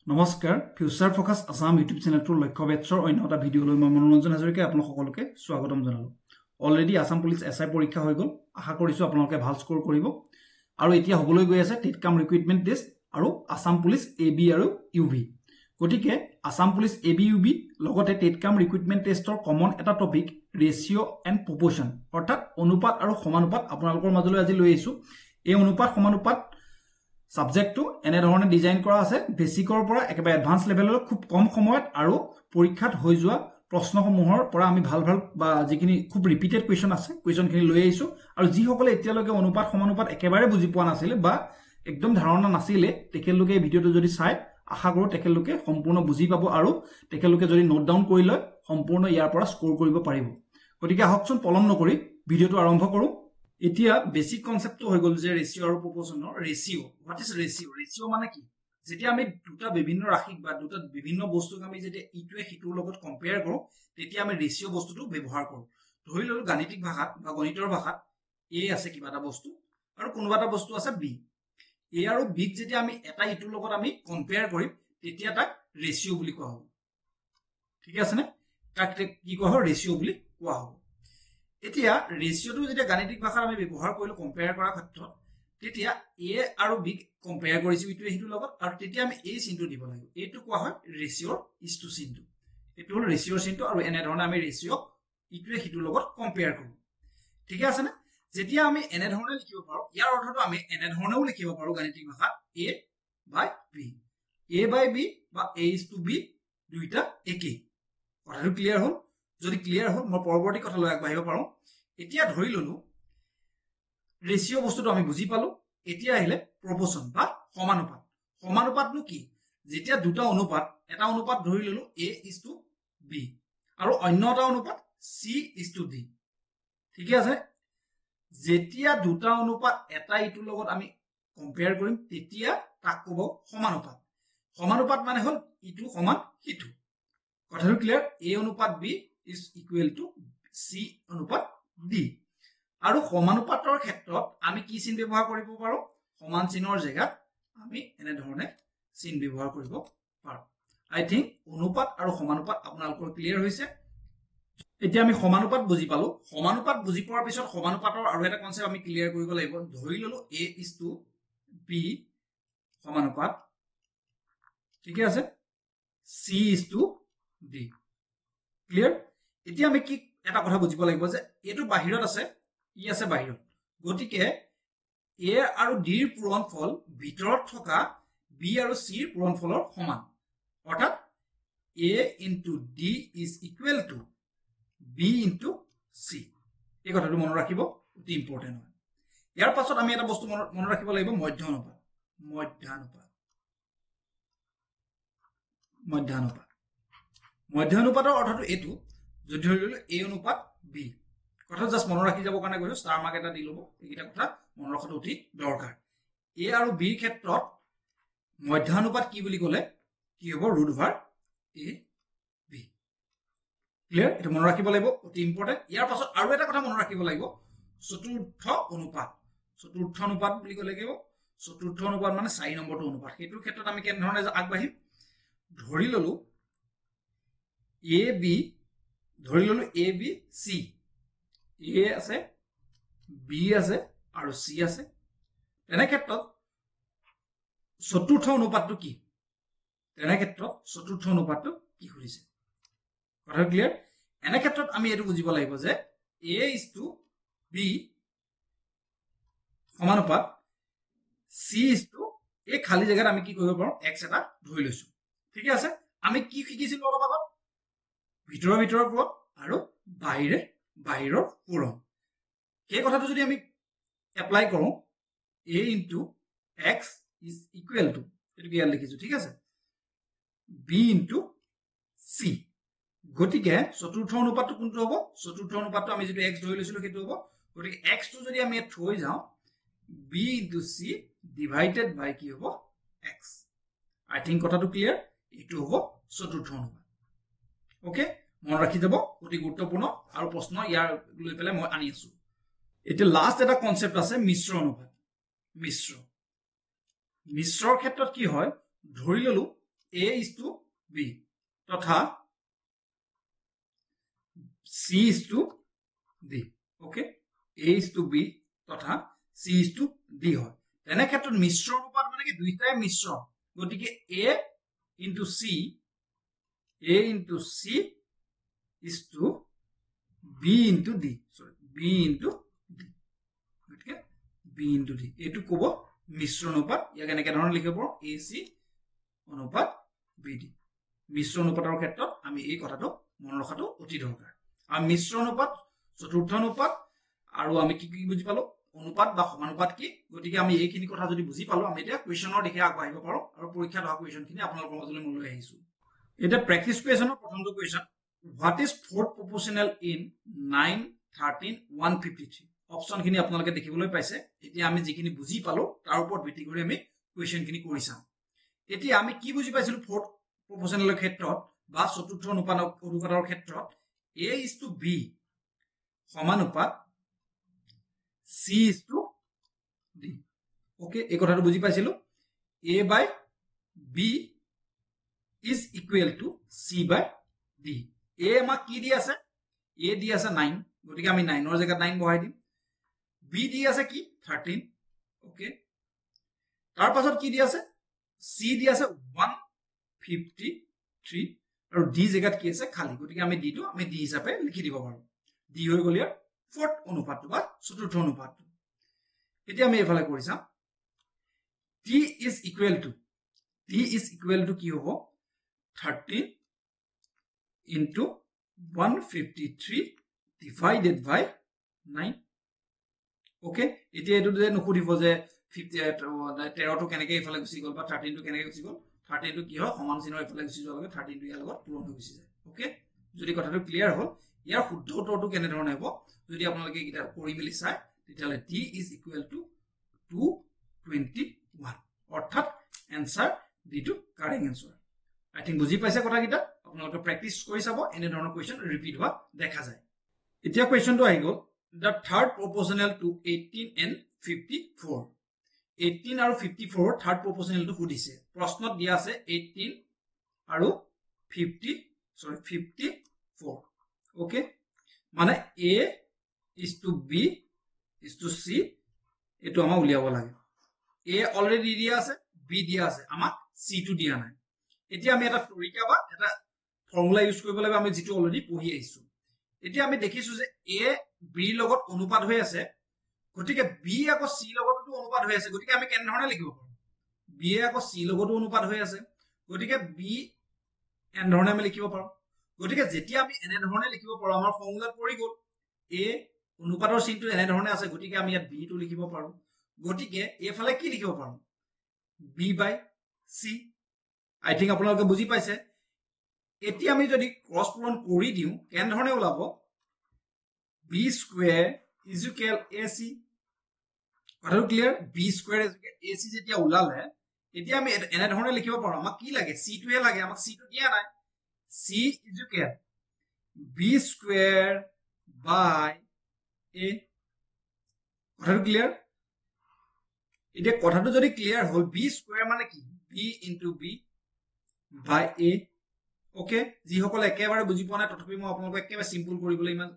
নমস্কাৰ future focus Assam YouTube চেনেলটোৰ লক্ষ্য বেটছৰ অন্য এটা ভিডিঅ'লৈ মই মনোৰঞ্জন হাজৰিকাই আপোনালোক সকলোকে স্বাগতম জনালো। অলৰেডি আসাম পুলিচ এসআই পৰীক্ষা হৈ গ'ল। আশা কৰিছো আপোনালোকে ভাল স্কোৰ কৰিব আৰু এতিয়া হ'বলৈ গৈ আছে টেট কাম ৰিক্ৰুটমেন্ট টেষ্ট আৰু আসাম পুলিচ এবি আৰু ইউভি। গতিকে আসাম পুলিচ এবি ইউভি লগতে টেট কাম ৰিক্ৰুটমেন্ট টেষ্টৰ কমন এটা টপিক ৰেশিঅ' এণ্ড প্ৰপৰ্শন অৰ্থাৎ অনুপাত আৰু সমানুপাত আপোনালোকৰ মাজলৈ আজি লৈ আহিছো। এই অনুপাত সমানুপাত সাবজেক্টটো এনে ধৰণে ডিজাইন কৰা আছে বেসিকৰ পৰা একেবাৰে এডভান্স লেভেললৈ খুব কম সময়ত আৰু পৰীক্ষাত হৈ যোৱা প্ৰশ্নসমূহৰ পৰা আমি ভাল বা যিখিনি খুব ৰিপিটেড কোৱেশ্চন আছে কোৱেশ্চনখিনি লৈ আহিছো আৰু যিসকলে এতিয়ালৈকে অনুপাত সমানুপাত একেবাৰে বুজি পোৱা নাছিল বা একদম ধাৰণা নাছিলে তেখেতলোকে এই ভিডিঅ'টো যদি চাই আশা কৰো তেখেতলোকে সম্পূৰ্ণ বুজি পাব আৰু তেখেতলোকে যদি নোট ডাউন কৰি লয় সম্পূৰ্ণ ইয়াৰ পৰা স্কোৰ কৰিব পাৰিব। গতিকে আহকচোন পলম নকৰি ভিডিঅ'টো আৰম্ভ কৰো। এতিয়া বেসিক কনসেপ্টটো হৈ গল যে ৰেশিঅ' আৰু প্ৰপৰ্শনৰ ৰেশিঅ' হোৱাট ইজ ৰেশিঅ' মানে কি যেতিয়া আমি দুটা বিভিন্ন ৰাশিক বা দুটা বিভিন্ন বস্তুক আমি যেতিয়া ইটোৱে সিটোৰ লগত কম্পেয়াৰ কৰো তেতিয়া আমি ৰেশিঅ' বস্তুটো ব্যৱহাৰ কৰো। ধৰি ললো গাণিতিক ভাষাত বা গণিতৰ ভাষাত এ আছে কিবা এটা বস্তু আৰু কোনোবা এটা বস্তু আছে বি। এ আৰু বিক যেতিয়া আমি এটা ইটোৰ লগত আমি কম্পেয়াৰ কৰিম তেতিয়া তাক ৰেশিঅ' বুলি কোৱা হ'ব। ঠিক আছে নে? তাক কি কোৱা হ'ব? ৰেশিঅ' বুলি কোৱা হ'ব। এতিয়া ৰেশিঅ'টো যেতিয়া গাণিতিক ভাষাত আমি ব্যৱহাৰ কৰিলো কম্পেয়াৰ কৰাৰ ক্ষেত্ৰত তেতিয়া এ আৰু বি কম্পেয়াৰ কৰিছো ইটোৱে সিটোৰ লগত আৰু তেতিয়া আমি এই চিনটো দিব লাগিব। এইটো কোৱা হয় ৰেশিঅ'ৰ ইছটো চিনটো। এইটো হ'ল ৰেশিঅ'ৰ চিনটো আৰু এনে ধৰণে আমি ৰেশিঅ'ক ইটোৱে সিটোৰ লগত কম্পেয়াৰ কৰো। ঠিক আছে না? যেতিয়া আমি এনে ধৰণে লিখিব পাৰো ইয়াৰ অৰ্থটো আমি এনে ধৰণেও লিখিব পাৰো গাণিতিক ভাষাত এ বাই বি। এ বাই বি বা এ ইজ টু বি দুইটা একেই। কথাটো ক্লিয়াৰ হ'ল? যদি ক্লিয়াৰ হ'ল মই পৰৱৰ্তী কথালৈ আগবাঢ়িব পাৰো। এতিয়া ধৰি ললো ৰেশিঅ' বস্তুটো আমি বুজি পালো। এতিয়া আহিলে প্ৰপৰ্শন বা সমানুপাত। সমানুপাতনো কি? যেতিয়া দুটা অনুপাত এটা অনুপাত ধৰি ললো এ ইজ টু বি আৰু অন্য এটা অনুপাত চি ইজ টু ডি। ঠিকে আছে? যেতিয়া দুটা অনুপাত এটা ইটোৰ লগত আমি কম্পেয়াৰ কৰিম তেতিয়া তাক ক'ব সমানুপাত। সমানুপাত মানে হ'ল ইটো সমান সিটো। কথাটো ক্লিয়াৰ? এ অনুপাত B is equal to C অনুপাত ডি। আৰু সমানুপাতৰ ক্ষেত্ৰত আমি কি চিন ব্যৱহাৰ কৰিব পাৰো? সমান চিনৰ জেগাত আমি এনে ধৰণে চিন ব্যৱহাৰ কৰিব পাৰো। আই থিংক অনুপাত আৰু সমানুপাত আপোনালোকৰ ক্লিয়াৰ হৈছে। এতিয়া আমি সমানুপাত বুজি পালো। সমানুপাত বুজি পোৱাৰ পিছত সমানুপাতৰ আৰু এটা কনসেপ্ট আমি ক্লিয়াৰ কৰিব লাগিব। ধৰি ললো এ ইজ টু বি সমানুপাত ঠিক আছে C is to D. Clear? এতিয়া আমি কি এটা কথা বুজিব লাগিব যে এইটো বাহিৰত আছে ই আছে বাহিৰত। গতিকে এ আৰু ডিৰ পূৰণফল ভিতৰত থকা বি আৰু চিৰ পূৰণফলৰ সমান। অৰ্থাৎ A into D is equal to B into C. এই কথাটো মনত ৰাখিব, অতি ইম্পৰ্টেণ্ট হয়। ইয়াৰ পাছত আমি এটা বস্তু মনত ৰাখিব লাগিব মধ্যানুপাত। মধ্যানুপাতৰ অৰ্থটো এইটো যদি ধৰি ললো এ অনুপাত বি। কথা জাষ্ট মনত ৰাখি যাবৰ কাৰণে কৈছো, ষ্টাৰ মাৰ্ক এটা দি ল'ব। এইকেইটা কথা মনত ৰখাটো অতি দৰকাৰ। এ আৰু বিৰ ক্ষেত্ৰত মধ্যানুপাত কি বুলি ক'লে কি হ'ব? Root over A B. Clear? এইটো মনত ৰাখিব লাগিব, অতি ইম্পৰ্টেণ্ট। ইয়াৰ পাছত আৰু এটা কথা মনত ৰাখিব লাগিব চতুৰ্থ অনুপাত। চতুৰ্থ অনুপাত বুলি ক'লে কি হ'ব? চতুৰ্থ অনুপাত মানে 4 নম্বৰটো অনুপাত। সেইটোৰ ক্ষেত্ৰত আমি কেনেধৰণে আগবাঢ়িম? ধৰি ললো এ বি চি। এ আছে বি আছে আৰু চি আছে। তেনে ক্ষেত্ৰত চতুৰ্থ অনুপাতটো কি? কি সুধিছে? কথা ক্লিয়াৰ? এনে ক্ষেত্ৰত আমি এইটো বুজিব লাগিব যে এ ইজ টু বি সমানুপাত চি ইজ টু এই খালী জেগাত আমি কি কৰিব পাৰো? এক্স এটা ধৰি লৈছো। ঠিক আছে? আমি কি শিকিছিলো অলপ আগত? ভিতৰৰ পূৰণ আৰু বাহিৰৰ পূৰণ। সেই কথাটো যদি আমি এপ্লাই কৰো A into X is equal to এইটো ইয়াত লিখিছো। ঠিক আছে? B into C. গতিকে চতুৰ্থ অনুপাতটো কোনটো হ'ব? চতুৰ্থ অনুপাতটো আমি যিটো এক্স ধৰি লৈছিলো সেইটো হ'ব। গতিকে এক্সটো যদি আমি ইয়াত থৈ যাওঁ বি ইনটু চি ডিভাইডেড বাই কি হ'ব? এক্স। আই থিংক কথাটো ক্লিয়াৰ? এইটো হ'ব চতুৰ্থ অনুপাত। ওকে, মনত ৰাখি যাব, অতি গুৰুত্বপূৰ্ণ আৰু প্ৰশ্ন ইয়াৰ লৈ পেলাই মই আনি আছো। এতিয়া লাষ্ট এটা কনসেপ্ট আছে মিশ্ৰ অনুপাত। মিশ্ৰৰ ক্ষেত্ৰত কি হয়? ধৰি ললো A is to B তথা C is to D. Okay, A is to B তথা C is to D হয় তেনে ক্ষেত্ৰত মিশ্ৰ অনুপাত মানে কি দুইটাই মিশ্ৰ গতিকে A into C is to B into D. Sorry, B into D. Okay, B into D. এইটো ক'ব মিশ্ৰ অনুপাত ইয়াক এনেকৈ ধৰণে লিখিব পাৰোঁ AC অনুপাত BD. মিশ্ৰ অনুপাতৰ ক্ষেত্ৰত আমি এই কথাটো মনত ৰখাটো অতি দৰকাৰ আৰু মিশ্ৰ অনুপাত চতুৰ্থ অনুপাত আৰু আমি কি কি বুজি পালো অনুপাত বা সমানুপাত কি গতিকে আমি এইখিনি কথা যদি বুজি পালো আমি এতিয়া কুৱেশ্যনৰ দিশে আগবাঢ়িব পাৰোঁ আৰু পৰীক্ষাত অহা কুৱেশ্যনখিনি আপোনালোকৰ মাজলৈ মই লৈ আহিছোঁ এটা প্ৰেক্টিছ কুৱেশ্যনৰ প্ৰথমটো question what is fourth proportional in 9 13 153 অপচনখিনি আপোনালোকে দেখিবলৈ পাইছে এতিয়া আমি যিখিনি বুজি পালো তাৰ ওপৰত ভিত্তি কৰি আমি কুৱেশ্যনখিনি কৰি চাম এতিয়া আমি কি বুজি পাইছিলো fourth proportionalৰ ক্ষেত্ৰত বা চতুৰ্থ অনুপাতৰ ক্ষেত্ৰত A is to B সমানুপাত C is to D. Okay, এই কথাটো বুজি পাইছিলো A by B is equal to C by D. A আমাক কি দি আছে A দি আছে 9 গতিকে আমি 9 ৰ জায়গাত 9 বহাই দিম B দি আছে কি 13 ওকে তাৰ পাছত কি দি আছে C দি আছে 153 আৰু D জায়গাত কি আছে খালি গতিকে আমি D টো আমি D হিচাপে লিখি দিব পাৰো D হৈ গ'ল ইয়াৰ fourth অনুপাতটো বা চতুৰ্থ অনুপাতটো এতিয়া আমি এফালে কৰি চাম T is equal to কি হ'ব 13 into 153 divided by 9 okay এতিয়া এটো যে নখুদিব যে 13 টো কেনেকৈ এফালে গুছি গ'ল বা 13 টো কেনেকৈ গুছি গ'ল 13 টো কি হয় সমান চিহ্ন এফালে গুছি যোৱাৰ লগে 13 টো ইয়াৰ লগত পূৰণ হৈ গুছি যায় ওকে যদি কথাটো ক্লিয়াৰ হ'ল ইয়াৰ শুদ্ধ উত্তৰটো কেনে ধৰণে হ'ব যদি আপোনালোকে এটা কৰি মিলি চাই তেতিয়ালে T is equal to 221 অৰ্থাৎ answer D to correct answer I think বুজি পাইছে কথাকিটা আপোনালোকে প্ৰেক্টিছ কৰি চাব এনে ধৰণৰ কোৱেশ্চন ৰিপিট হোৱা দেখা যায় এতিয়া কোৱেশ্চনটো আহি গ'ল the third proportional to 18 and 54 18 আৰু 54 third proportional to সুধিছে প্ৰশ্নত দিয়া আছে 18 আৰু 54 okay মানে A is to B is to C এটো আমাৰ উলিয়াব লাগে A অলৰেডি দিয়া আছে B দিয়া আছে আমাক C টো দিয়া নাই এতিয়া আমি এটা তৰিকা বা এটা ফৰ্মুলা ইউজ কৰিব লাগিব আমি যেটো অলৰেডি পঢ়ি আহিছো এতিয়া আমি দেখিছো যে A B লগত অনুপাত হৈ আছে গতিকে B আকৌ C লগতো অনুপাত হৈ আছে গতিকে আমি কেনে ধৰণে লিখিব পাৰো B আকৌ C লগতো অনুপাত হৈ আছে গতিকে B এন ধৰণে আমি লিখিব পাৰো গতিকে যেতিয়া আমি এনে ধৰণে লিখিব পাৰো আমাৰ ফৰ্মুলা পৰি গ'ল A অনুপাতৰ চিহ্নটো এনে ধৰণে আছে গতিকে আমি ইয়াত B টো লিখিব পাৰো গতিকে এফালে কি লিখিব পাৰো B by C I think আপোনালোকে বুজি পাইছে এতিয়া আমি যদি ক্ৰস পূৰণ কৰি দিও কেন ধৰণে ওলাব B square is equal AC কথাটো clear B square is equal AC যেতিয়া ওলালে এতিয়া আমি এনে ধৰণে লিখিব পাৰো আমাক কি লাগে C টোহে লাগে আমাক C টো দিয়া নাই C is equal B square by A কথাটো ক্লিয়াৰ এতিয়া কথাটো যদি ক্লিয়াৰ হল B square মানে কি B into B by A okay যি সকল একেবাৰে বুজি পোৱা নাই তথাপি মই আপোনালোকক একেবাৰে সিম্পল কৰিবলৈ ইমান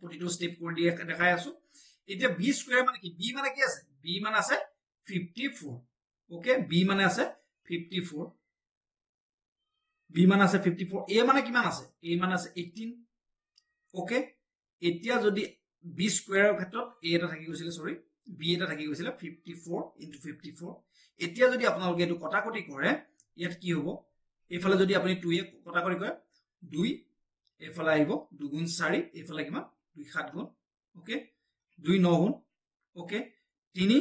প্ৰতিটো স্টেপ কৰি দিয়ে দেখাই আছো এতিয়া B square মানে কি B মানে কি আছে B মানে আছে 54 ওকে B মানে আছে 54 B মানে আছে 54 A মানে কিমান আছে A মানে আছে 18 ওকে এতিয়া যদি B square ৰ ক্ষেত্ৰত A এটা থাকি গৈছিল সৰি B এটা থাকি গৈছিল 54 into 54 এতিয়া যদি আপোনালোকে এটো কটাকটি কৰে ইয়াত কি হ'ব এফালে যদি আপুনি 2 এ কটাকটি কৰে 2 এফালে আহিব 2 গুণ 4 এফালে কিমান 2 7 গুণ ওকে 2 9 গুণ ওকে 3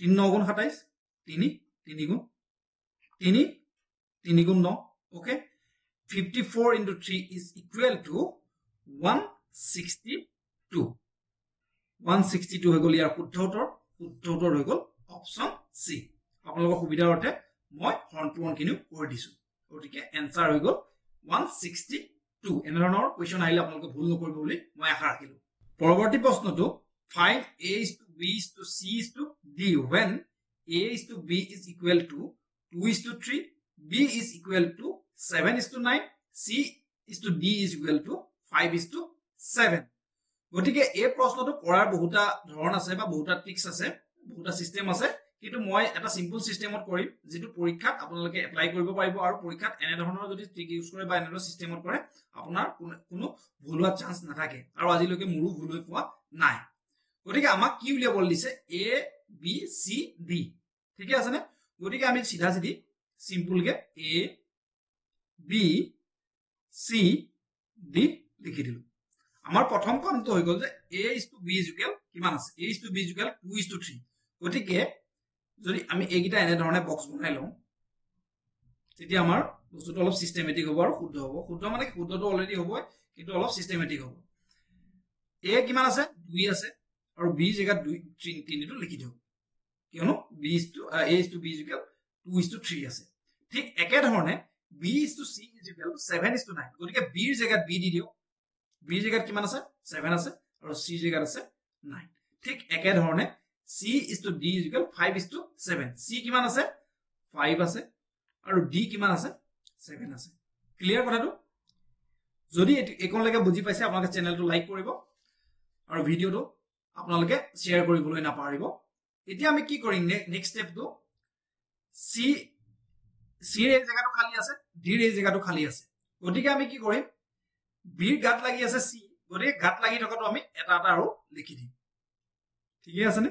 9 গুণ 27 3 গুণ 3 গুণ 9 okay 54 into 3 is equal to 162 162 হৈ গ'ল ইয়াৰ শুদ্ধ উত্তৰ হৈ গ'ল অপচন সি আপোনালোকৰ সুবিধাৰ অৰ্থে মই হৰণ পূৰণখিনিও কৰি দিছো গতিকে এনসাৰ হৈ গ'ল 162 এনে ধৰণৰ কোৱেশ্চন আহিলে আপোনালোকে ভুল নকৰিব বুলি মই আশা ৰাখিলো পৰৱৰ্তী প্ৰশ্নটো find A is to B is to C is to D when A is to B is equal to 2 is to 3 B is equal to 7:9, C is to D is equal to 5:7. গতিকে এই প্ৰশ্নটো কৰাৰ বহুতা ধৰণ আছে বা বহুতা tricks আছে, বহুতা system আছে, কিন্তু মই এটা সিম্পল সিস্টেমত কৰিম যেটো পৰীক্ষাত আপোনালোকে এপ্লাই কৰিব পাৰিব আৰু পৰীক্ষাত এনে ধৰণৰ যদি ট্ৰিক ইউজ কৰে বা এনে সিস্টেমত কৰে আপোনাৰ কোনো ভুল হোৱাৰ চান্স নাথাকে আৰু আজিলৈকে মোৰো ভুল হৈ পোৱা নাই। গতিকে আমাক কি উলিয়াব দিছে A B C D, ঠিক আছে নে? গতিকে আমি সিধা Sidhi simple K A B C D লিখি দিলো। আমাৰ প্ৰথম কামটো হৈ গল যে A is to B is equal কিমান আছে? A is to B is equal 2:3। গতিকে যদি আমি এইগিটা এনে ধৰণে বক্স বনাই লওঁ তেতিয়া আমাৰ বস্তুটো অলপ সিস্টেমেটিক হ'ব আৰু শুদ্ধ হ'ব। শুদ্ধ মানে শুদ্ধটো অলৰেডি হ'ব কিন্তু অলপ সিস্টেমেটিক হ'ব। A কিমান আছে? 2 আছে আৰু B জেগাত 3 টো লিখি দিও কিয়নো A is to B is equal 2:3 আছে। ঠিক একে ধৰণে B is to C is equal 7:9। গতিকে B ৰ জেগাত B দি দিও। B জেগাত কিমান আছে? 7 আছে আৰু C জেগাত আছে 9। ঠিক একে ধৰণে C is to D is equal 5:7। C কিমান আছে? 5 আছে আৰু D কিমান আছে? 7 আছে। ক্লিয়াৰ কথাটো? যদি এইকনলৈকে বুজি পাইছে আপোনালোকে চেনেলটো লাইক কৰিব আৰু ভিডিওটো আপোনালোকে শেয়াৰ কৰিবলৈ নাপাহৰিব। এতিয়া আমি কি কৰিম নেক্সট স্টেপটো C ৰ এই জায়গাটো খালি আছে, D ৰ এই জায়গাটো খালি আছে। গতিকে আমি কি কৰিম B ৰ গাত লাগি আছে C, গতিকে গাত লাগি থকাটো আমি এটা এটা আৰু লিখি দিম। ঠিক আছে নে?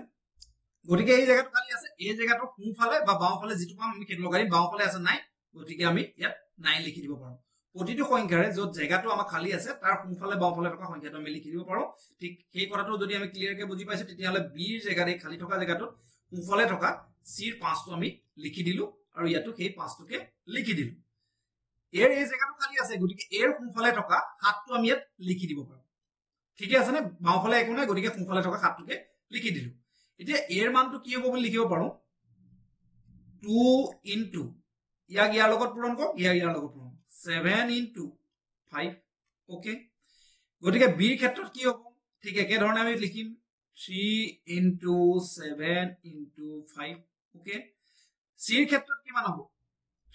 গতিকে এই জায়গাটো খালি আছে, এই জায়গাটো সোঁফালে বা বাওঁফালে যেটো পাম আমি কেটো লগাই দিম। বাওঁফালে আছে 9, গতিকে আমি ইয়াত 9 লিখি দিব পাৰো। প্ৰতিটো সংখ্যাৰে যত জায়গাটো আমাৰ খালি আছে তাৰ সোঁফালে বাওঁফালে থকা সংখ্যাটো আমি লিখি দিব পাৰো। ঠিক সেই কথাটো যদি আমি ক্লিয়াৰকে বুজি পাইছো তেতিয়াহলে B ৰ জায়গাত এই খালি থকা জায়গাটো সোঁফালে থকা C ৰ 5টো আমি লিখি দিলো আৰু ইয়াতো সেই 5টোকে লিখি দিলো। এৰ এই জায়গাটো খালি আছে, গতিকে এৰ সোঁফালে থকা 7টো আমি ইয়াত লিখি দিব পাৰো। ঠিক আছে নে? বাওঁফালে একো নাই, গতিকে সোঁফালে থকা 7টোকে লিখি দিলো। এতিয়া এৰ মানটো কি হ'ব বুলি লিখিব পাৰো 2 into ইয়াক ইয়াৰ লগত পূৰণ কৰক, ইয়াৰ লগত পূৰণ 7 into 5। ওকে, গতিকে বি ৰ ক্ষেত্ৰত কি হ'ব? ঠিক একে ধৰণে আমি লিখিম 3 into 7 into 5। ওকে, সি ৰ ক্ষেত্ৰত কিমান হ'ব?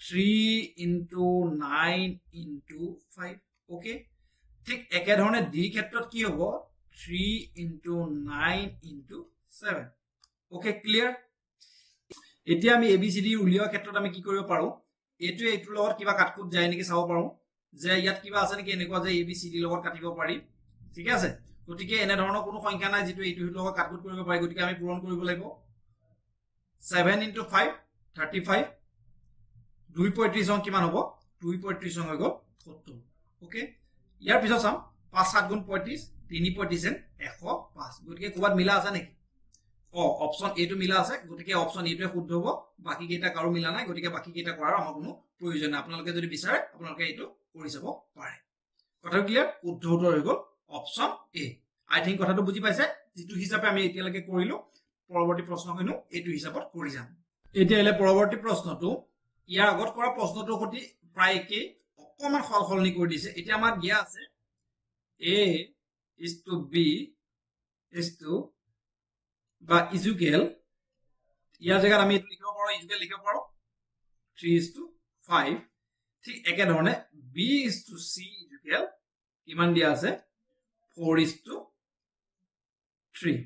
3 into 9 into 5। ওকে, ঠিক একে ধৰণে ডি ক্ষেত্ৰত কি হ'ব? 3 into 9 into 7। Okay, clear? এতিয়া আমি ABCD উলিওৱা ক্ষেত্ৰত আমি কি কৰিব পাৰো, এটো এটোৰ লগত কিবা কাটকুট যায় নেকি চাব পাৰো যে ইয়াত কিবা আছে নেকি এনেকুৱা যে ABCD লগত কাটিব পাৰি। ঠিক আছে, গতিকে এনে ধৰণৰ কোনো সংখ্যা নাই যেটো এটোৰ লগত কাটকুট কৰিব পাৰি। গতিকে আমি পূৰণ কৰিব লাগিব 7 into 5 35। 2 কিমান হ'ব? 2 হৈ গ'ল 70। ওকে, ইয়াৰ পিছত চাম 5 7 গুণ 35 3 35 105। গতিকে ক'বাত মিলা আছে নেকি? অপশন এটো মিলা আছে, গতিকে অপশন এটোৱে শুদ্ধ হ'ব। বাকি কেইটা কাৰো মিলা নাই, গতিকে বাকি কেইটা কৰাৰ আমাৰ কোনো প্ৰয়োজন নাই। আপোনালোকে যদি বিচাৰে আপোনালোকে এটো কৰি যাব পাৰে। কথাটো ক্লিয়াৰ? শুদ্ধ উত্তৰ হৈ গ'ল অপশন এ। আই থিংক কথাটো বুজি পাইছে। যেটো হিচাপে আমি এতিয়ালৈকে কৰিলো পৰৱৰ্তী প্ৰশ্নখিনি এটো হিচাপত কৰি যাম। এতিয়া এলে পৰৱৰ্তী প্ৰশ্নটো ইয়াৰ আগত কৰা প্ৰশ্নটোৰ সৈতে প্ৰায় একেই, অকমান সলনি কৰি দিছে। এতিয়া আমাৰ দিয়া আছে A is to B is to বা ইজুকেল, ইয়াৰ জায়গাত আমি এটো লিখিব পাৰো, ইজুকেল লিখিব পাৰো 3:5। ঠিক একে ধৰণে B is to C equal কিমান দিয়া আছে? 4:3।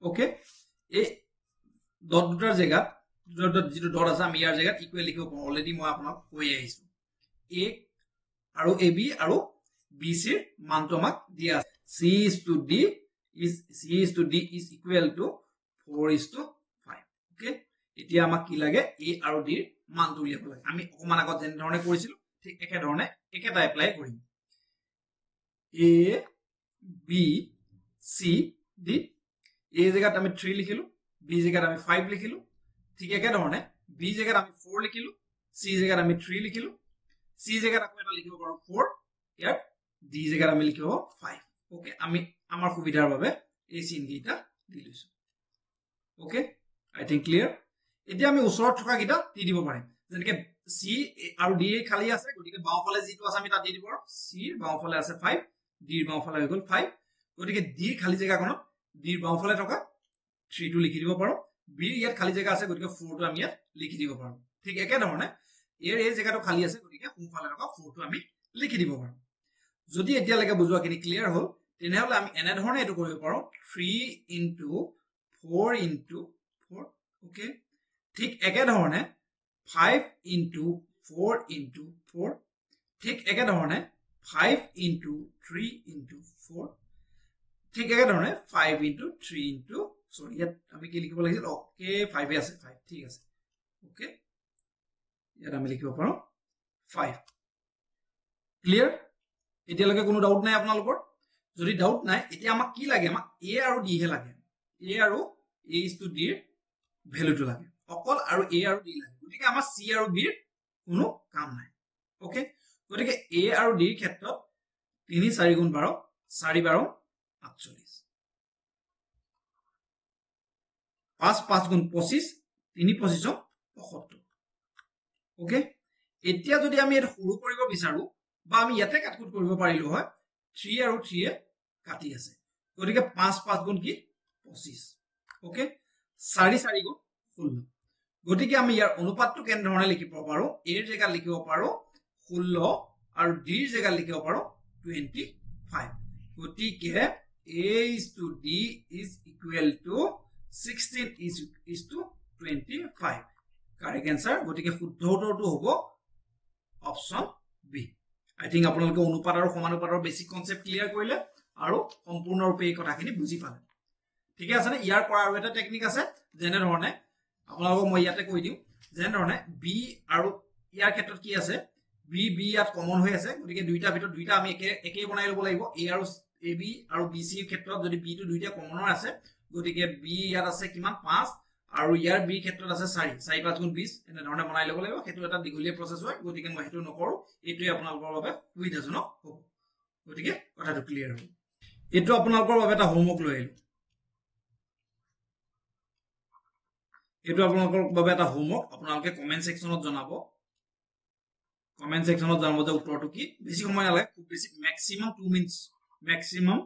ওকে, এই ডট দুটাৰ জায়গাত যেটো ডট আছে আমি ইয়াৰ জায়গাত ইকুৱেল লিখিব পাৰো। অলৰেডি মই আপোনাক কৈ আহিছো A আৰু AB আৰু BC ৰ মানটো আমাক দিয়া আছে। C is to D is equal to 4:5। Okay, এতিয়া আমাক কি লাগে? A আৰু D ৰ মানটো উলিয়াব লাগে। আমি অকমান আগত যেনে ধৰণে কৰিছিলো ঠিক একে ধৰণে একেটা এপ্লাই কৰিম। A B C D, A জায়গাত আমি 3 লিখিলো, B জায়গাত আমি 5 লিখিলো। ঠিক একে ধৰণে B জায়গাত আমি 4 লিখিলো, C জায়গাত আমি 3 লিখিলো, C জায়গাত আকৌ এটা লিখিব পাৰো 4, ইয়াত D জায়গাত আমি লিখিব 5। ওকে, আমি আমাৰ সুবিধাৰ বাবে এই চিহ্নকেইটা দি লৈছো। ওকে, আই থিংক ক্লিয়াৰ? এতিয়া আমি ওচৰত থকা কিটা দি দিব পাৰিম। যেনেকে C আৰু D খালি আছে, গতিকে বাওঁফালে যেটো আছে আমি তাত দি দিব পাৰো। C ৰ বাওঁফালে আছে 5, D ৰ বাওঁফালে হৈ গ'ল 5। গতিকে D ৰ খালি জায়গাখনত D ৰ বাওঁফালে থকা 3 টো লিখি দিব পাৰো। B ৰ ইয়াত খালি জায়গা আছে, গতিকে 4 টো আমি ইয়াত লিখি দিব পাৰো। ঠিক একে ধৰণে এৰ এই জায়গাটো খালি আছে গতিকে সোঁফালে থকা 4 টো আমি লিখি দিব পাৰো যদি এতিয়া লৈকে বুজোৱাখিনি ক্লিয়াৰ হ'ল তেনেহলে আমি এনে ধৰণে এটো কৰিব পাৰো 3 into 4 into 4 ওকে ঠিক একে ধৰণে 5 into 4 into 4 ঠিক একে ধৰণে 5 into 3 into 4 ঠিক একে ধৰণে 5 into 3 into সৰি ইয়াত আমি কি লিখিব লাগিছিল ওকে 5 এ আছে 5 ঠিক আছে ওকে ইয়াত আমি লিখিব পাৰো 5 ক্লিয়াৰ এতিয়ালৈকে কোনো ডাউট নাই আপোনালোকৰ যদি ডাউট নাই এতিয়া আমাক কি লাগে আমাক a আৰু d হে লাগে a আৰু a is to d ৰ ভ্যালুটো লাগে অকল আৰু a আৰু d লাগে গতিকে আমাৰ c আৰু b ৰ কোনো কাম নাই ওকে গতিকে a আৰু d ৰ ক্ষেত্ৰত 3 4 গুণ 12 4 12 48 5 5 গুণ 25 3 25 75 ওকে এতিয়া যদি আমি এটা সৰু কৰিব বিচাৰো বা আমি ইয়াতে কাটকুট কৰিব পাৰিলো হয় 3 আৰু 3 এ কাটি আছে গতিকে 5 5 গুণ কি 25 ওকে 4 4 গুণ 16 গতিকে আমি ইয়াৰ অনুপাতটো কেনে ধৰণে লিখিব পাৰো এৰ জায়গা লিখিব পাৰো 16 আৰু d ৰ জায়গা লিখিব পাৰো 25 গতিকে a is to d is equal to 16 is to 25 correct answer গতিকে শুদ্ধ উত্তৰটো হ'ব অপচন বি আই থিংক আপোনালোকে অনুপাত আৰু সমানুপাতৰ বেসিক কনসেপ্ট ক্লিয়াৰ কৰিলে আৰু সম্পূৰ্ণৰূপে এই কথাখিনি বুজি পালে ঠিক আছে না ইয়াৰ কৰা আৰু এটা টেকনিক আছে যেনে ধৰণে আপোনালোকক মই ইয়াতে কৈ দিম যেনে ধৰণে বি আৰু ইয়াৰ ক্ষেত্ৰত কি আছে বি বি ইয়াত কমন হৈ আছে গতিকে দুইটা ভিতৰত দুইটা আমি একে বনাই ল'ব লাগিব এ আৰু এ বি আৰু বি সি ক্ষেত্ৰত যদি বি টো দুইটা কমনৰ আছে গতিকে বি ইয়াত আছে কিমান 5 আৰু ইয়াৰ বি ক্ষেত্ৰত আছে 4 4 5 গুণ 20 এনে ধৰণে বনাই ল'ব লাগিব হেতু এটা দীঘলীয়া প্ৰসেস হয় গতিকে মই হেতু নকৰো এটোই আপোনালোকৰ বাবে সুবিধাজনক হ'ব গতিকে কথাটো ক্লিয়াৰ হ'ব এটো আপোনালোকৰ বাবে এটা হোমৱৰ্ক লৈ আহিলো এটো আপোনালোকৰ বাবে এটা হোমৱৰ্ক আপোনালোকে কমেন্ট সেকশনত জনাব কমেন্ট সেকশনত জনাব যে উত্তৰটো কি বেছি সময় নালাগে খুব বেছি ম্যাক্সিমাম 2 মিনিটস ম্যাক্সিমাম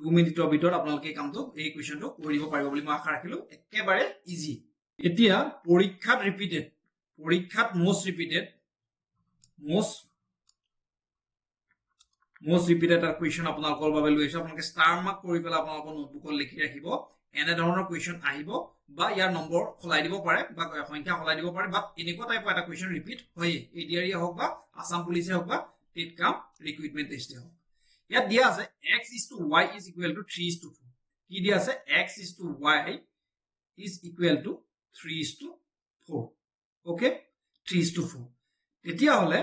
2 মিনিটৰ ভিতৰত আপোনালোকে কামটো এই কোৱেশ্চনটো কৰি দিব পাৰিব বুলি মই আশা ৰাখিলো একেবাৰে ইজি এতিয়া পৰীক্ষাত মোষ্ট ৰিপিটেড এটা কোৱেশ্চন আপোনালোকৰ বাবে লৈ আহিছো আপোনালোকে ষ্টাৰ মাৰ্ক কৰি পেলাই আপোনালোকৰ নোটবুকত লিখি ৰাখিব এনে ধৰণৰ কোৱেশ্চন আহিব বা ইয়াৰ নম্বৰ খলাই দিব পাৰে বা সংখ্যা খলাই দিব পাৰে বা এনেকুৱা টাইপৰ এটা কোৱেশ্চন ৰিপিট হয় এডিআৰই হওক বা আসাম পুলিচে হওক বা টেট কাম ৰিক্ৰুটমেন্ট টেষ্টে হওক ইয়াত দিয়া আছে x is to y is equal to 3 is to 4 কি দিয়া আছে x is to y is equal to 3 is to 4 okay 3 is to 4 তেতিয়া হলে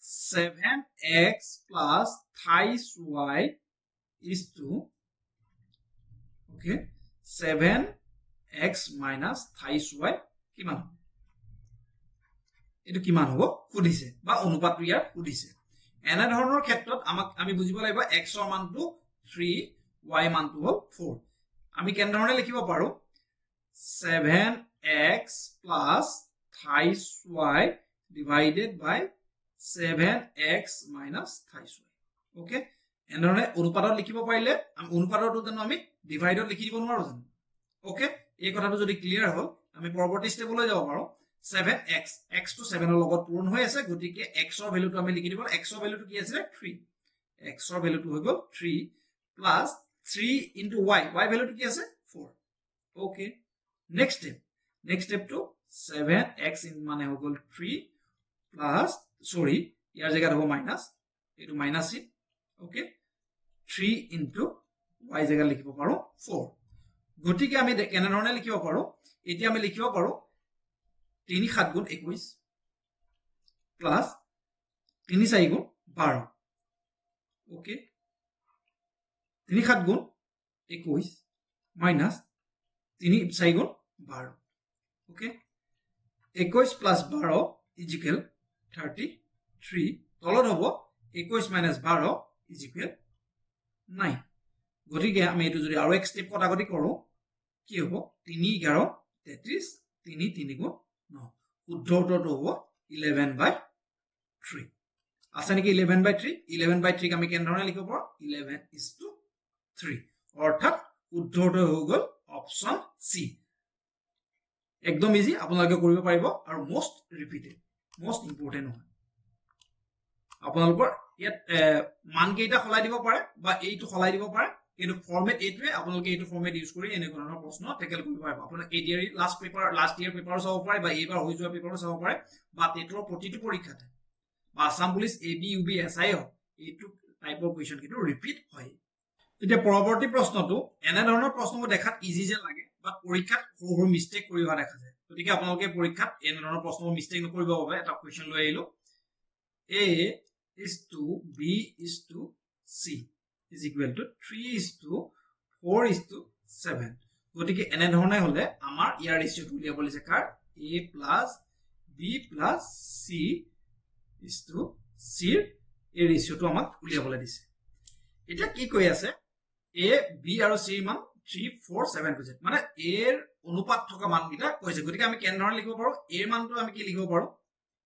7x plus 23y is to okay 7x minus 23y কিমান এটো কিমান হ'ব খুদিছে বা অনুপাতটো ইয়াৰ খুদিছে এনে ধৰণৰ ক্ষেত্ৰত আমি বুজিব লাগিব x ৰ মানটো 3 y মানটো হ'ল 4 আমি কেনে ধৰণে লিখিব পাৰো 7x plus 23y divided by 7x minus 23y okay এনে ধৰণে অনুপাতত লিখিব পাৰিলে আমি অনুপাতটো জানো আমি ডিভাইডত লিখি দিব নোৱাৰো জানো ওকে এই কথাটো যদি ক্লিয়াৰ হ'ল আমি পৰৱৰ্তী ষ্টেপলৈ যাব পাৰো 7x x to 7 ৰ লগত পূৰণ হৈ আছে গতিকে x ৰ ভ্যালুটো আমি লিখি দিব x ৰ ভ্যালুটো কি আছিল 3 x ৰ ভ্যালুটো হৈ গল 3 plus 3 into y y ভ্যালুটো কি আছে 4 okay next step two 7x মানে হৈ গল 3 plus সৰি ইয়াৰ জায়গাত হ'ব মাইনাস এটো মাইনাস চিন ওকে 3 into y জায়গা লিখিব পাৰো 4 গতিকে আমি কেনে ধৰণে লিখিব পাৰো এতিয়া আমি লিখিব পাৰো 3 7 গুণ 21 প্লাস 3 4 গুণ 12 ওকে 3 7 গুণ 21 মাইনাস 3 4 গুণ 12 ওকে 21 প্লাস 12 ইজ ইকুয়াল 33 তলত হ'ব 21 মাইনাস 12 ইজ ইকুয়াল 9 গতিকে আমি এটো যদি আৰু এক স্টেপ কটাকটি কৰো কি হ'ব 3 11 33 3 3 গুণ 9 শুদ্ধ উত্তৰটো হ'ব 11/3 আছে নেকি 11/3 আমি কেনে ধৰণে লিখিব পাৰো 11:3 অৰ্থাৎ শুদ্ধ উত্তৰ হৈ গল অপচন সি একদম ইজি আপোনালোকে কৰিব পাৰিব আৰু মোস্ট ৰিপিটেড মোস্ট ইম্পৰ্টেন্ট হয় আপোনালোকৰ ইয়াত মান কেইটা খলাই দিব পাৰে বা এইটো খলাই দিব পাৰে কিন্তু ফৰমেট এইটোৱে আপোনালোকে এইটো ফৰমেট ইউজ কৰি এনে ধৰণৰ প্ৰশ্ন টেকেল কৰিব পাৰিব আপোনালোকে এডিআৰ লাষ্ট ইয়াৰ পেপাৰ চাব পাৰে বা এইবাৰ হৈ যোৱা পেপাৰ চাব পাৰে বা টেটৰ প্ৰতিটো পৰীক্ষাতে বা Assam police AB UB SI হওক এইটো টাইপৰ কুৱেশ্যন কিন্তু ৰিপিট হয় এতিয়া পৰৱৰ্তী প্ৰশ্নটো এনে ধৰণৰ প্ৰশ্নবোৰ দেখাত ইজি যে লাগে বা পৰীক্ষাত সৰু সৰু মিষ্টেক কৰি হোৱা দেখা যায় গতিকে আপোনালোকে পৰীক্ষাত এনে ধৰণৰ প্ৰশ্নবোৰ মিষ্টেক নকৰিব বাবে এটা কুৱেশ্যন লৈ আহিলো A is to B is to C is equal to 3 is to 4 is to 7 গতিকে এনে ধৰণে হলে আমাৰ ইয়াৰ ৰেশিওটো উলিয়াব লাগিছে কাৰ A plus B plus C is to C এই ৰেশিওটো আমাক উলিয়াবলৈ দিছে এটা কি কৈ আছে A B আৰু C ৰ মান 3 4 7 কৈছে মানে A ৰ অনুপাত থকা মানকেইটা কৈছে গতিকে আমি কেনে ধৰণে লিখিব পাৰো A ৰ মানটো আমি কি লিখিব পাৰো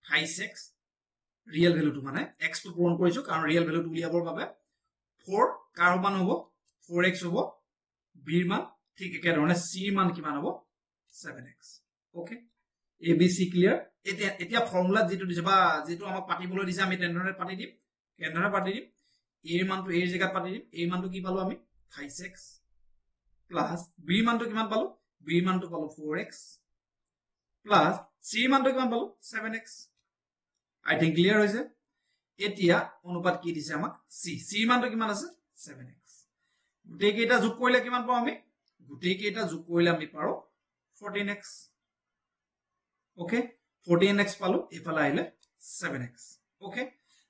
5x ৰিয়েল ভ্যালুটো মানে x টো পূৰণ কৰিছো কাৰণ ৰিয়েল ভ্যালুটো উলিয়াবৰ বাবে 4 কাৰ মান হ'ব 4x হ'ব b ৰ মান ঠিক একে ধৰণে c ৰ মান কিমান হ'ব 7x okay a b c clear এতিয়া ফৰ্মুলা যেটো দিছে বা যেটো আমাক পাতিবলৈ দিছে আমি তেনেধৰণে পাতি দিম কেনেধৰণে পাতি দিম a ৰ মানটো a ৰ জায়গাত পাতি দিম a ৰ মানটো কি পালো আমি 5x প্লাস b ৰ মানটো কিমান পালো b ৰ মানটো পালো 4x প্লাস c ৰ মানটো কিমান পালো 7x I think clear hoise etia onupat ki dise amak c ৰ মানটো কিমান আছে 7x গুটেই কেইটা যোগ কৰিলে কিমান পাও আমি গুটেই কেইটা যোগ কৰিলে আমি পাৰো 14x ওকে 14x পালো এফালে আহিলে 7x ওকে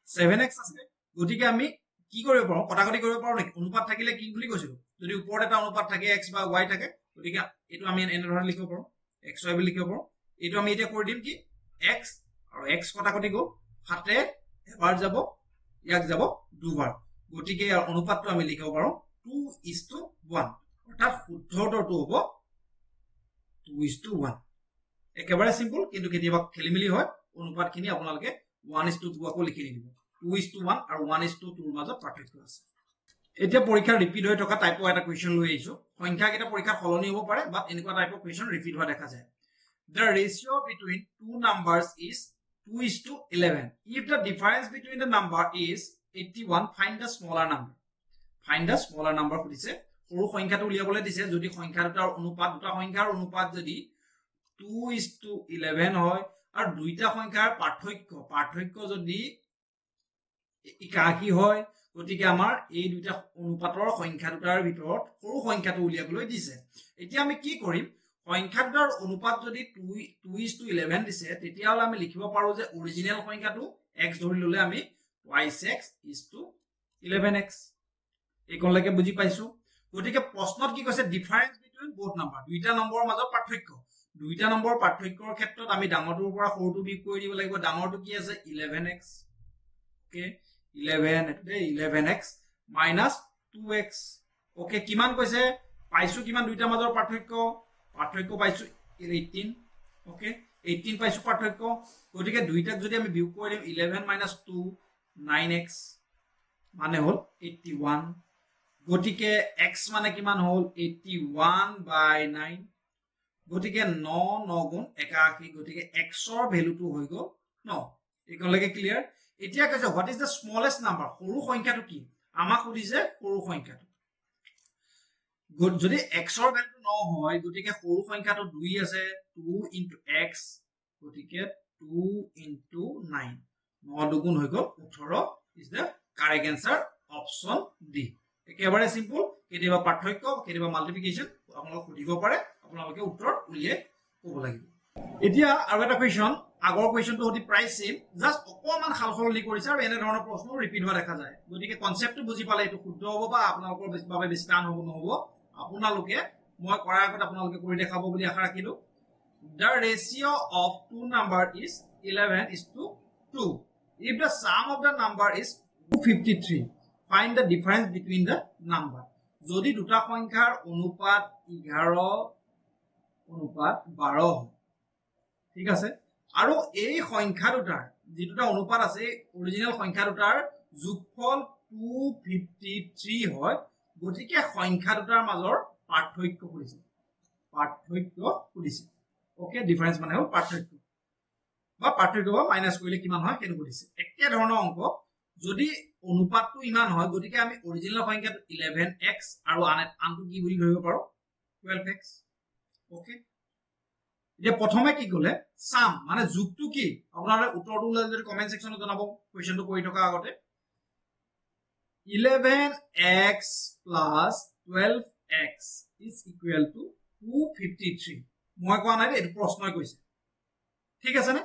7x আছে গতিকে আমি কি কৰিব পাৰো কটাকটি কৰিব পাৰো নেকি অনুপাত থাকিলে কি বুলি কৈছিলো যদি ওপৰত এটা অনুপাত থাকে x বা y থাকে গতিকে এটো আমি এনে ধৰণে লিখিব পাৰো xy বুলি লিখিব পাৰো এটো আমি এতিয়া কৰি দিম কি x আৰু x কটাকটি গো হাতে এবাৰ যাব ইয়াক যাব দুবাৰ গতিকে ইয়াৰ অনুপাতটো আমি লিখিব পাৰো 2:1 অৰ্থাৎ শুদ্ধ উত্তৰটো হ'ব 2:1 একেবাৰে সিম্পল কিন্তু কেতিয়াবা খেলিমেলি হয় অনুপাতখিনি আপোনালোকে 1:2 আকৌ লিখি দিব 2:1 আৰু 1:2 ৰ মাজত পাৰ্থক্য আছে এতিয়া পৰীক্ষা ৰিপিট হৈ থকা টাইপৰ এটা কোৱেশ্চন লৈ আহিছো সংখ্যা কেইটা পৰীক্ষা সলনি হ'ব পাৰে বা এনেকুৱা টাইপৰ কোৱেশ্চন ৰিপিট হোৱা দেখা যায় The ratio between two numbers is 2:11. If the difference between the number is 81, find the smaller number. Find the smaller number সুধিছে সৰু সংখ্যাটো উলিয়াবলৈ দিছে যদি সংখ্যা দুটাৰ অনুপাত দুটা সংখ্যাৰ অনুপাত যদি 2:11 হয় আৰু দুইটা সংখ্যাৰ পাৰ্থক্য যদি একাকি হয় গতিকে আমাৰ এই দুইটা অনুপাতৰ সংখ্যা দুটাৰ ভিতৰত সৰু সংখ্যাটো উলিয়াবলৈ দিছে এতিয়া আমি কি কৰিম সংখ্যা দুটাৰ অনুপাত যদি 2:11 দিছে তেতিয়া হলে আমি লিখিব পাৰো যে অৰিজিনাল সংখ্যাটো x ধৰি ললে আমি twice x is to 11x এইকনলৈকে বুজি পাইছো গতিকে প্ৰশ্নত কি কৈছে ডিফাৰেন্স বিটুইন both নাম্বাৰ দুইটা নম্বৰৰ মাজত পাৰ্থক্য দুইটা নম্বৰ পাৰ্থক্যৰ ক্ষেত্ৰত আমি ডাঙৰটোৰ পৰা সৰুটো বিয়োগ কৰি দিব লাগিব ডাঙৰটো কি আছে 11x okay 11x minus 2x okay কিমান কৈছে পাইছো কিমান দুইটা মাজৰ পাৰ্থক্য পাইছো 18 ওকে 18 পাইছো পাৰ্থক্য গতিকে দুইটাক যদি আমি বিয়োগ কৰি দিম 11 minus 2 9x মানে হল 81 গতিকে x মানে কিমান হল 81 by 9 গতিকে 9 গুণ 81 গতিকে x ৰ ভ্যালুটো হৈ গল 9 এইকনলৈকে ক্লিয়াৰ এতিয়া কৈছে what is the smallest number সৰু সংখ্যাটো কি আমাক সুধিছে সৰু সংখ্যাটো যদি x ৰ ভ্যালু 9 হয় গতিকে সৰু সংখ্যাটো 2 আছে 2 into x গতিকে 2 into 9 9 দুগুণ হৈ গল 18 is the correct answer option D একেবাৰে সিম্পল কেতিয়াবা পাৰ্থক্য কেতিয়াবা মাল্টিপ্লিকেশন আপোনালোক সুধিব পাৰে আপোনালোকে উত্তৰ উলিয়াই ক'ব লাগিব এতিয়া আৰু এটা কোৱেশ্চন আগৰ কোৱেশ্চনটো হতি প্ৰায় সেম জাস্ট অকমান খালখললি কৰিছে আৰু এনে ধৰণৰ প্ৰশ্ন ৰিপিট হোৱা দেখা যায় গতিকে কনসেপ্টটো বুজি পালে এটো শুদ্ধ হ'ব বা আপোনালোকৰ বাবে বেছি টান হ'ব নহব আপোনালোকে মই কৰাৰ আগত আপোনালোকে কৰি দেখাব বুলি আশা ৰাখিলো the ratio of two number is 11:2 if the sum of the number is 253 find the difference between the number যদি দুটা সংখ্যাৰ অনুপাত 11:12 ঠিক আছে আৰু এই সংখ্যা দুটাৰ যি দুটা অনুপাত আছে অৰিজিনাল সংখ্যা দুটাৰ যোগফল 253 হয় গতিকে সংখ্যা দুটাৰ মাজৰ পাৰ্থক্য সুধিছে ওকে ডিফাৰেন্স মানে হ'ল পাৰ্থক্য বা পাৰ্থক্য বা মাইনাছ কৰিলে কিমান হয় সেইটো সুধিছে একে ধৰণৰ অংক যদি অনুপাতটো ইমান হয় গতিকে আমি অৰিজিনেল সংখ্যাটো 11x আৰু আনটো কি বুলি ধৰিব পাৰো 12x ওকে এতিয়া প্ৰথমে কি ক'লে সাম মানে যোগটো কি আপোনাৰে উত্তৰটো ওলাই যদি কমেন্ট সেকশনত জনাব কোৱেশ্চনটো কৰি থকা আগতে 11x plus 12x is equal to 253 মই কোৱা নাই এইটো প্ৰশ্নই কৈছে ঠিক আছে না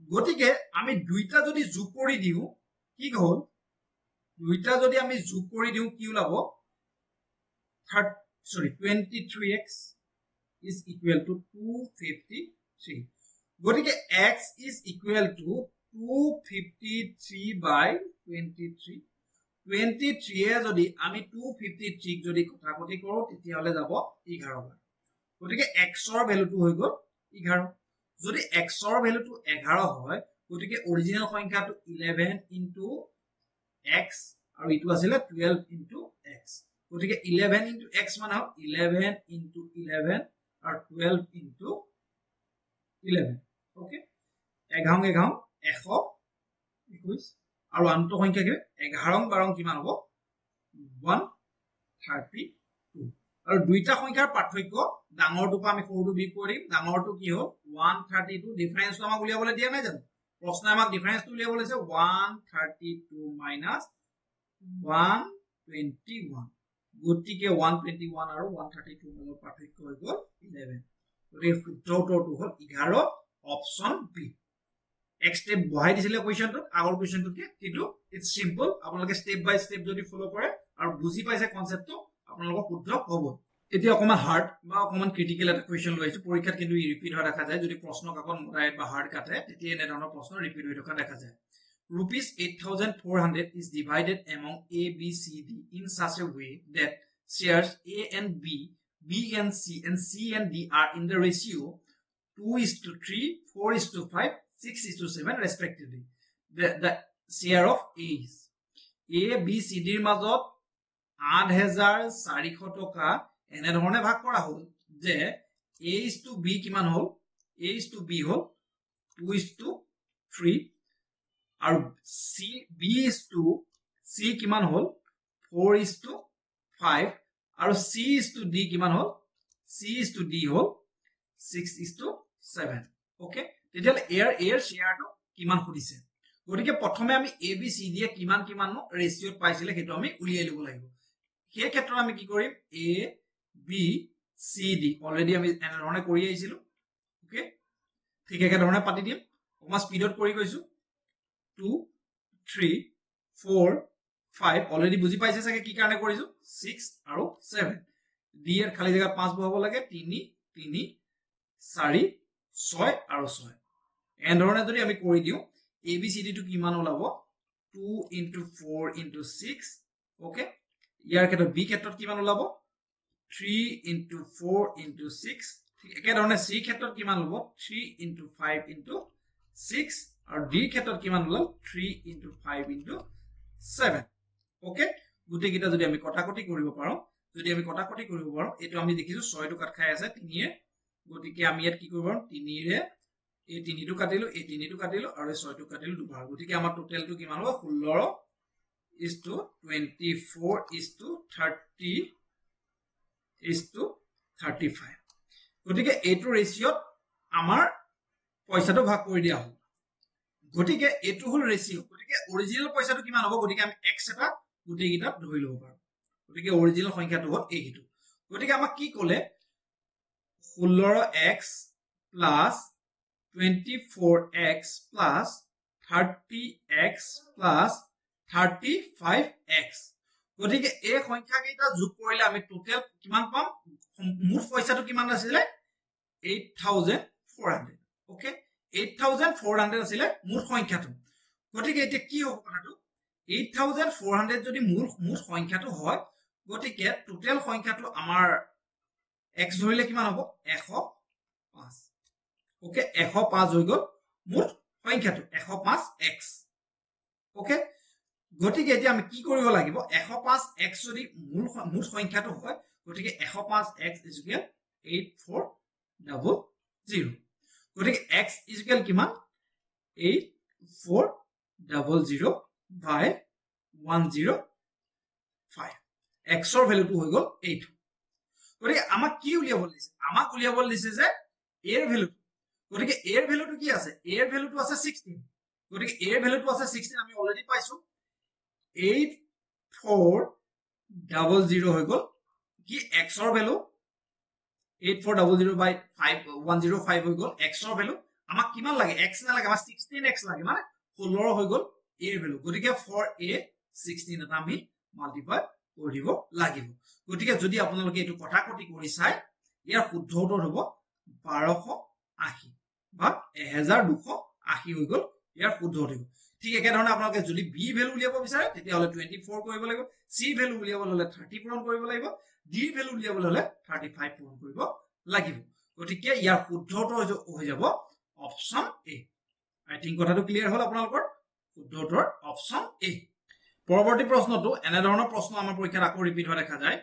গতিকে আমি দুইটা যদি যোগ কৰি দিও কি হ'ল দুইটা যদি আমি যোগ কৰি দিও কি ওলাব 23x is equal to 253 গতিকে x is equal to 253 by 23 23 এ যদি আমি 253 যদি কটাকটি কৰো তেতিয়া হলে যাব 11 বাৰ গতিকে x ৰ ভ্যালুটো হৈ গল 11 যদি x ৰ ভ্যালুটো 11 হয় গতিকে অৰিজিনেল সংখ্যাটো 11 into x আৰু ইটো আছিল 12 into x গতিকে 11 into x মানে 11 into 11 আৰু 12 into 11 ওকে 11 121 আৰু আনটো সংখ্যা কি 11 12 কিমান হ'ব 132 আৰু দুইটা সংখ্যাৰ পাৰ্থক্য ডাঙৰটো পৰা আমি সৰুটো বিয়োগ কৰিম ডাঙৰটো কি হ'ল 132 ডিফাৰেন্সটো আমাক উলিয়াবলৈ দিয়া নাই জানো প্ৰশ্ন আমাক ডিফাৰেন্সটো উলিয়াবলৈ আছে 132 minus 121 গতিকে 121 আৰু 132 মাজৰ পাৰ্থক্য হৈ গ'ল 11 গতিকে শুদ্ধ উত্তৰটো হ'ল 11 অপচন বি এক স্টেপ বহাই দিছিলে কোৱেশ্চনটো আগৰ কোৱেশ্চনটোকে কিন্তু ইটস সিম্পল আপোনালোকে স্টেপ বাই স্টেপ যদি ফলো কৰে আৰু বুজি পাইছে কনসেপ্টটো আপোনালোকৰ শুদ্ধ হ'ব এতিয়া অকমান হাৰ্ড বা অকমান ক্ৰিটিকেল এটা কোৱেশ্চন লৈছো পৰীক্ষাত কিন্তু ৰিপিট হৈ দেখা যায় যদি প্ৰশ্ন কাকত মোটাই বা হাৰ্ড কাটে তেতিয়া এনে ধৰণৰ প্ৰশ্ন ৰিপিট হৈ থকা দেখা যায় Rupees 8,400 is divided among A, B, C, D in such a way that shares A and B, B and C and D are in the ratio 2:3, 4:5, 6:7 respectively. The share of A is A, B, C, D ৰ মাজত 8,400 টকা এনে ধৰণে ভাগ কৰা হ'ল যে A is to B কিমান হ'ল A is to B হ'ল 2:3 আৰু B is to C কিমান হ'ল 4:5 আৰু C is to D কিমান হ'ল C is to D হ'ল 6:7 ওকে তেতিয়ালে এৰ শেয়াৰটো কিমান খুদিছে গতিকে প্ৰথমে আমি A B C D এ কিমান কিমান ৰেশিওত পাইছিলে হেতু আমি উলিয়াই লব লাগিব সেই ক্ষেত্ৰত আমি কি কৰিম A B C D already আমি এনে ধৰণে কৰি আইছিলো ওকে ঠিক একে ধৰণে পাতি দিম অকমা স্পিডত কৰি গৈছো 2 3 4 5 অলৰেডি বুজি পাইছে চাগে কি কাৰণে কৰিছো 6 আৰু 7 ডি এৰ খালি জায়গা 5 বহাব লাগে 3 3 4 6 আৰু 6 এন ধৰণে যদি আমি কৰি দিও A B C D two কিমান ওলাব 2 into 4 into 6 ওকে ইয়াৰ ক্ষেত্ৰত বি ক্ষেত্ৰত কিমান ওলাব 3 into 4 into 6 একে ধৰণে সি ক্ষেত্ৰত কিমান হ'ব 3 into 5 into 6 আৰু ডি ক্ষেত্ৰত কিমান হ'ল 3 into 5 into 7 ওকে গুটে কিটা যদি আমি কটাকটি কৰিব পাৰো যদি আমি কটাকটি কৰিব পাৰো এটো আমি দেখিছো 6 টো কাট খাই আছে 3 এ গতিকে আমি ইয়াত কি কৰিব পাৰো 3 ৰে এই 3 টো কাটিলো এই 3 টো কাটিলো আৰু 6 টো কাটিলো দুবাৰ গতিকে আমাৰ টোটাল টো কিমান হ'ব 16 is to 24 is to 30 is to 35 গতিকে এটো ৰেশিওত আমাৰ পইচাটো ভাগ কৰি দিয়া হ'ল গতিকে এটো হল ৰেশিও গতিকে অৰিজিনাল পইচাটো কিমান হ'ব গতিকে আমি x এটা গুটে কিটা ধৰি লব পাৰো গতিকে অৰিজিনাল সংখ্যাটো হ'ল এইটো গতিকে আমাক কি ক'লে 16x plus 24x plus 30x plus 35x গতিকে এই সংখ্যা কেইটা যোগ কৰিলে আমি টোটাল কিমান পাম মুঠ পইচাটো কিমান আছিল 8400 ওকে 8400 আছিল মুঠ সংখ্যাটো গতিকে এটা কি হ'ব কথাটো 8400 যদি মুঠ সংখ্যাটো হয় গতিকে টোটাল সংখ্যাটো আমাৰ x ধৰিলে কিমান হ'ব 105 ওকে 105 হৈ গল মুঠ সংখ্যাটো 105x ওকে গতিকে এতিয়া আমি কি কৰিব লাগিব 105x যদি মুঠ সংখ্যাটো হয় গতিকে 105x = 8400 গতিকে x ইজ ইকুৱেল কিমান 8400 বাই 105 x ৰ ভ্যালুটো হৈ গল 8 গতিকে আমাক কি উলিয়াব দিছে আমাক উলিয়াব দিছে যে a ৰ ভ্যালু গতিকে a ৰ ভ্যালুটো কি আছে a ৰ ভ্যালুটো আছে 16 গতিকে a ৰ ভ্যালুটো আছে 16 আমি অলৰেডি পাইছো 8400 হৈ গল কি x ৰ ভ্যালু 8400 বাই 105 হৈ গল x ৰ ভ্যালু আমাক কিমান লাগে x না লাগে আমাক 16x লাগে মানে 16 হৈ গল a ৰ ভ্যালু গতিকে for a 16 এটা আমি মাল্টিপ্লাই কৰি দিব লাগিব গতিকে যদি আপোনালোকে এটো কটাকটি কৰি চাই ইয়াৰ শুদ্ধ উত্তৰ হ'ব 1280 বা 1280 হৈ গল ইয়াৰ শুদ্ধ উত্তৰ ঠিক একে ধৰণে আপোনালোকে যদি b ভ্যালু উলিয়াব বিচাৰে তেতিয়া হলে 24 কৰিব লাগিব c ভ্যালু উলিয়াব হলে 30 পূৰণ কৰিব লাগিব d ভ্যালু উলিয়াব হলে 35 পূৰণ কৰিব লাগিব গতিকে ইয়াৰ শুদ্ধ উত্তৰ হৈ যাব অপচন এ আই থিংক কথাটো ক্লিয়াৰ হল আপোনালোকৰ শুদ্ধ উত্তৰ অপচন এ পৰৱৰ্তী প্ৰশ্নটো এনে ধৰণৰ প্ৰশ্ন আমাৰ পৰীক্ষাত আকৌ ৰিপিট হোৱা দেখা যায়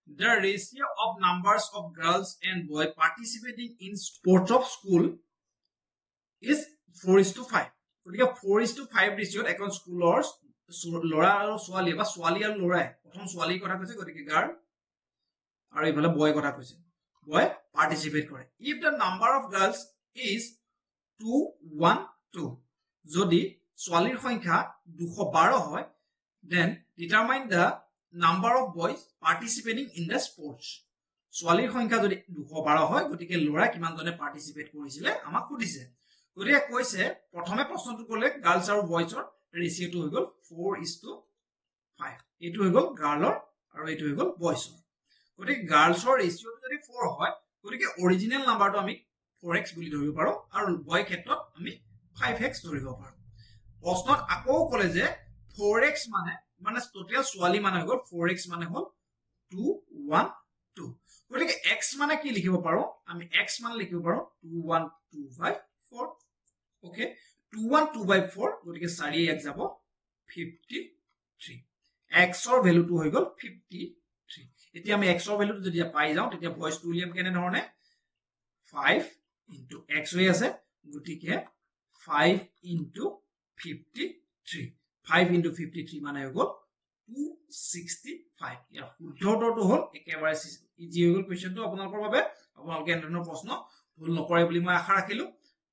the ratio of numbers of girls and boys participating in sports of school is 4:5 গতিকে 4:5 ৰেচিঅত এখন স্কুলৰ ল'ৰা আৰু ছোৱালী বা ছোৱালী আৰু ল'ৰাই প্ৰথম ছোৱালীৰ কথা কৈছে গতিকে গাৰ্ল আৰু ইফালে বয় কথা কৈছে বয় পাৰ্টিসিপেট কৰে if the number of girls is 212 যদি ছোৱালীৰ সংখ্যা 212 হয় then determine the number of boys participating in the sports ছোৱালীৰ সংখ্যা যদি 212 হয় গতিকে ল'ৰা কিমান জনে পাৰ্টিসিপেট কৰিছিলে আমাক সুধিছে গতিকে কৈছে প্ৰথমে প্ৰশ্নটো ক'লে গাৰ্লছ আৰু বয়ছৰ ৰেচিঅটো হৈ গল 4:5 এটো হৈ গল গাৰ্লৰ আৰু এটো হৈ গল বয়ছৰ গতিকে গাৰ্লছৰ ৰেচিঅটো যদি 4 হয় গতিকে অৰিজিনাল নাম্বাৰটো আমি 4x বুলি ধৰিব পাৰো আৰু বয় ক্ষেত্ৰত আমি 5x ধৰিব পাৰো প্ৰশ্নত আকৌ ক'লে যে 4x মানে টোটাল ছোৱালী মানে হৈ গল 4x মানে হল 212 গতিকে x মানে কি লিখিব পাৰো আমি x মানে লিখিব পাৰো 212/4 ওকে 212/4 গতিকে 4 এক যাব 53 x ৰ ভ্যালুটো হৈ গল 53 এতিয়া আমি x ৰ ভ্যালুটো যদি পাই যাও তেতিয়া ভয়েস টু উলিয়াম কেনে ধৰণে 5 * x হৈ আছে গতিকে 5 * 53 5 * 53 মানে হৈ গল 265 ইয়াৰ শুদ্ধ উত্তৰটো হল একেবাৰে ইজি হৈ গল কোৱেশ্চনটো আপোনালোকৰ বাবে আপোনালোকে এনেধৰণৰ প্ৰশ্ন ভুল নকৰে বুলি মই আশা ৰাখিলো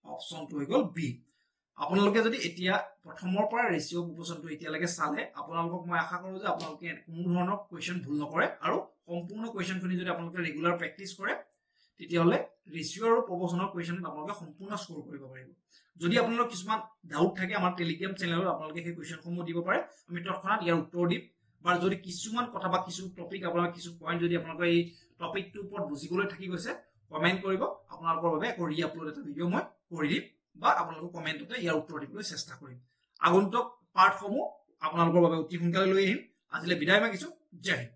অপচনটো হৈ গল বি আপোনালোকে যদি এতিয়া প্ৰথমৰ পৰা ৰেচিঅ প্ৰপোজনটো এতিয়ালৈকে চালে আপোনালোকক মই আশা কৰো যে আপোনালোকে কোনো ধৰণৰ কোৱেশ্চন ভুল নকৰে আৰু সম্পূৰ্ণ কোৱেশ্চনখিনি যদি আপোনালোকে ৰেগুলাৰ প্ৰেক্টিস কৰে তেতিয়া হলে ৰেচিঅ আৰু প্ৰপোজনৰ কোৱেশ্চনত আপোনালোকে সম্পূৰ্ণ স্কোৰ কৰিব পাৰিব যদি আপোনালোকৰ কিছুমান ডাউট থাকে আমাৰ টেলিগ্ৰাম চেনেলত আপোনালোকে সেই কোৱেশ্চনসমূহ দিব পাৰে আমি তৎক্ষণাত ইয়াৰ উত্তৰ দিম বা যদি কিছুমান কথা বা কিছু টপিক আপোনালোকে কিছু পইণ্ট যদি আপোনালোকে এই টপিকটোৰ ওপৰত বুজিবলৈ থাকি গৈছে কমেন্ট কৰিব আপোনালোকৰ বাবে আকৌ ৰি-আপলোড এটা ভিডিও মই কৰি দিম বা আপোনালোকৰ কমেন্টতে ইয়াৰ উত্তৰ দিবলৈ চেষ্টা কৰিম আগন্তুক পাৰ্টসমূহ আপোনালোকৰ বাবে অতি সোনকালে লৈ আহিম আজিলৈ বিদায় মাগিছো জয় হিন্দ